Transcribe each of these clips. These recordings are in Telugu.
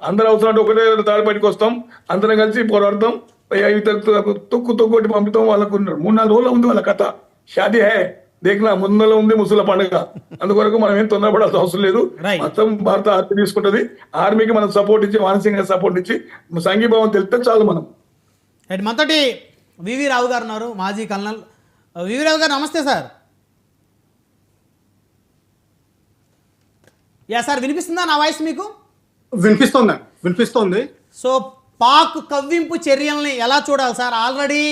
అందరూ అవసరం అంటే ఒకటే తాడిపడికి వస్తాం, అందరం కలిసి పోరాడతాం, తొక్కొట్టి పంపుతాం. వాళ్ళకు 3-4 రోజులు ఉంది వాళ్ళ కథ. షాదీ హే దేఖనా ముందులో ఉంది ముసల పండుగ. అందువరకు మనం ఏం తొందరపడాల్సిన అవసరం లేదు. మొత్తం భారత ఆర్మీ తీసుకుంటది. ఆర్మీకి మనం సపోర్ట్ ఇచ్చి, మానసికంగా సపోర్ట్ ఇచ్చి, సంఘీభావం తెలిస్తే చాలు. మనం మనతోటి వివి రావు గారు ఉన్నారు, మాజీ కల్నల్. వివి రావు గారు నమస్తే సార్. యా సార్, వినిపిస్తుందా నా వాయిస్ మీకు? వినిపిస్తోంది. సో పాక్ కవ్వింపు చర్యల్ని ఎలా చూడాలి సార్? ఆల్రెడీ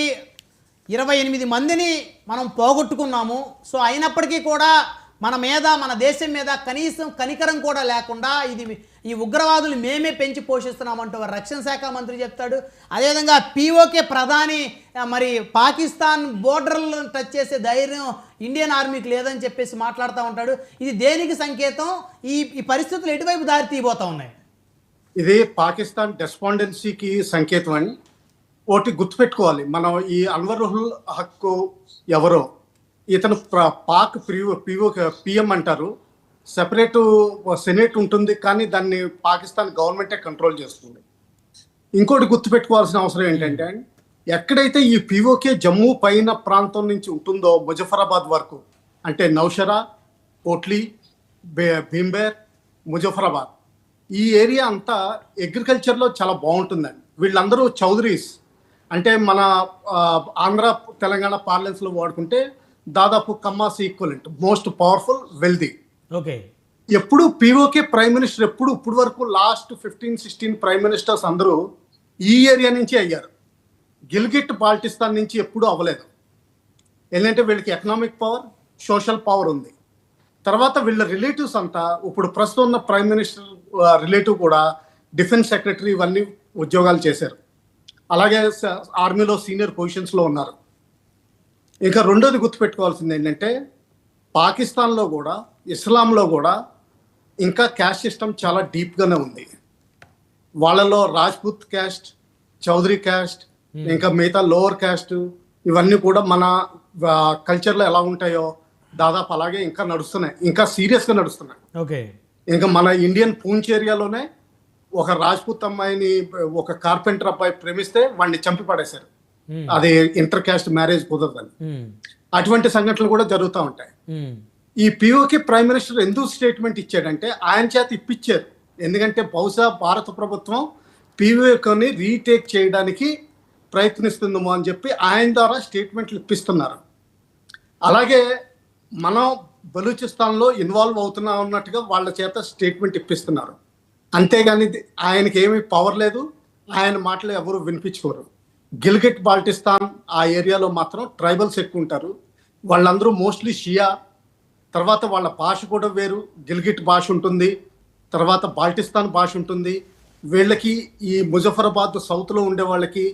28 మందిని మనం పోగొట్టుకున్నాము. సో అయినప్పటికీ కూడా మన దేశం మీద కనీసం కనికరం కూడా లేకుండా ఈ ఉగ్రవాదులు మేమే పెంచి పోషిస్తున్నామంటూ రక్షణ శాఖ మంత్రి చెప్తాడు. అదేవిధంగా పీఓకే ప్రధాని మరి పాకిస్తాన్ బోర్డర్లను టచ్ చేసే ధైర్యం ఇండియన్ ఆర్మీకి లేదని చెప్పేసి మాట్లాడుతూ ఉంటాడు. ఇది దేనికి సంకేతం? ఈ పరిస్థితులు ఎటువైపు దారి తీయబోతా ఉన్నాయి? ఇది పాకిస్తాన్ డెస్పాండెన్సీకి సంకేతం అని ఒకటి గుర్తుపెట్టుకోవాలి. మనం ఈ అన్వరుల్ హక్ ఎవరో, ఇతను పాక్ పిఎం అంటారు. సెపరేట్ సెనేట్ ఉంటుంది, కానీ దాన్ని పాకిస్తాన్ గవర్నమెంటే కంట్రోల్ చేస్తుంది. ఇంకోటి గుర్తుపెట్టుకోవాల్సిన అవసరం ఏంటంటే, ఎక్కడైతే ఈ పిఓకే జమ్మూ పైన ప్రాంతం నుంచి ఉంటుందో ముజఫరాబాద్ వరకు, అంటే నౌషరా, కోట్లీ, భీంబేర్, ముజఫరాబాద్, ఈ ఏరియా అంతా అగ్రికల్చర్లో చాలా బాగుంటుందండి. వీళ్ళందరూ చౌదరీస్, అంటే మన ఆంధ్ర తెలంగాణ పార్లెన్స్లో వాడుకుంటే దాదాపు Kammas equivalent, most powerful, wealthy. Okay. ఎప్పుడు పిఓకే ప్రైమ్ మినిస్టర్ ఇప్పుడు వరకు లాస్ట్ 15-16 ప్రైమ్ మినిస్టర్స్ అందరూ ఈ ఏరియా నుంచి అయ్యారు. గిల్గిట్ బాల్టిస్తాన్ నుంచి ఎప్పుడూ అవ్వలేదు. ఏంటంటే వీళ్ళకి ఎకనామిక్ పవర్, సోషల్ పవర్ ఉంది. తర్వాత వీళ్ళ రిలేటివ్స్ అంతా, ఇప్పుడు ప్రస్తుతం ఉన్న ప్రైమ్ మినిస్టర్ రిలేటివ్ కూడా డిఫెన్స్ సెక్రటరీ ఇవన్నీ ఉద్యోగాలు చేశారు. అలాగే ఆర్మీలో సీనియర్ పొజిషన్స్లో ఉన్నారు. ఇంకా రెండోది గుర్తుపెట్టుకోవాల్సింది ఏంటంటే, పాకిస్తాన్లో కూడా, ఇస్లాంలో కూడా ఇంకా క్యాస్ట్ సిస్టమ్ చాలా డీప్గానే ఉంది. వాళ్ళలో రాజ్పుత్ క్యాస్ట్, చౌదరి క్యాస్ట్, ఇంకా మిగతా లోవర్ క్యాస్ట్, ఇవన్నీ కూడా మన కల్చర్లో ఎలా ఉంటాయో దాదాపు అలాగే ఇంకా నడుస్తున్నాయి, ఇంకా సీరియస్గా నడుస్తున్నాయి. ఓకే. ఇంకా మన ఇండియన్ పూంచ్ ఏరియాలోనే ఒక రాజ్పుత్ అమ్మాయిని ఒక కార్పెంటర్ అబ్బాయి ప్రేమిస్తే వాడిని చంపి పడేశారు. అది ఇంటర్ క్యాస్ట్ మ్యారేజ్ కుదరదని. అటువంటి సంఘటనలు కూడా జరుగుతూ ఉంటాయి. ఈ పిఓకే ప్రైమ్ మినిస్టర్ ఎందుకు స్టేట్మెంట్ ఇచ్చాడంటే, ఆయన చేత ఇప్పించారు. ఎందుకంటే బహుశా భారత ప్రభుత్వం పిఓకేని రీటేక్ చేయడానికి ప్రయత్నిస్తుందేమో అని చెప్పి ఆయన ద్వారా స్టేట్మెంట్లు ఇప్పిస్తున్నారు. అలాగే మనం బలూచిస్తాన్లో ఇన్వాల్వ్ అవుతున్నా ఉన్నట్టుగా వాళ్ళ చేత స్టేట్మెంట్ ఇప్పిస్తున్నారు. అంతేగాని ఆయనకి ఏమీ పవర్ లేదు, ఆయన మాటలు ఎవరు వినిపించుకోరు. గిల్గిట్ బాల్టిస్తాన్ ఆ ఏరియాలో మాత్రం ట్రైబల్స్ ఎక్కువ ఉంటారు. వాళ్ళందరూ మోస్ట్లీ షియా. తర్వాత వాళ్ళ భాష కూడా వేరు, గిల్గిట్ భాష ఉంటుంది, తర్వాత బాల్టిస్తాన్ భాష ఉంటుంది. వీళ్ళకి ఈ ముజఫరాబాద్ సౌత్లో ఉండే వాళ్ళకి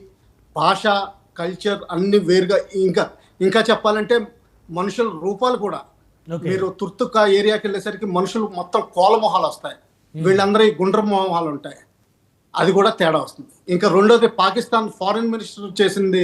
భాష, కల్చర్ అన్ని వేరుగా. ఇంకా చెప్పాలంటే మనుషుల రూపాలు కూడా, మీరు తుర్తుక్ ఏరియాకి వెళ్ళేసరికి మనుషులు మొత్తం కోల మొహాలు వస్తాయి, వీళ్ళందరూ ఈ గుండ్ర మొహాలు ఉంటాయి. అది కూడా తేడా వస్తుంది. ఇంకా రెండోది, పాకిస్తాన్ ఫారిన్ మినిస్టర్ చేసింది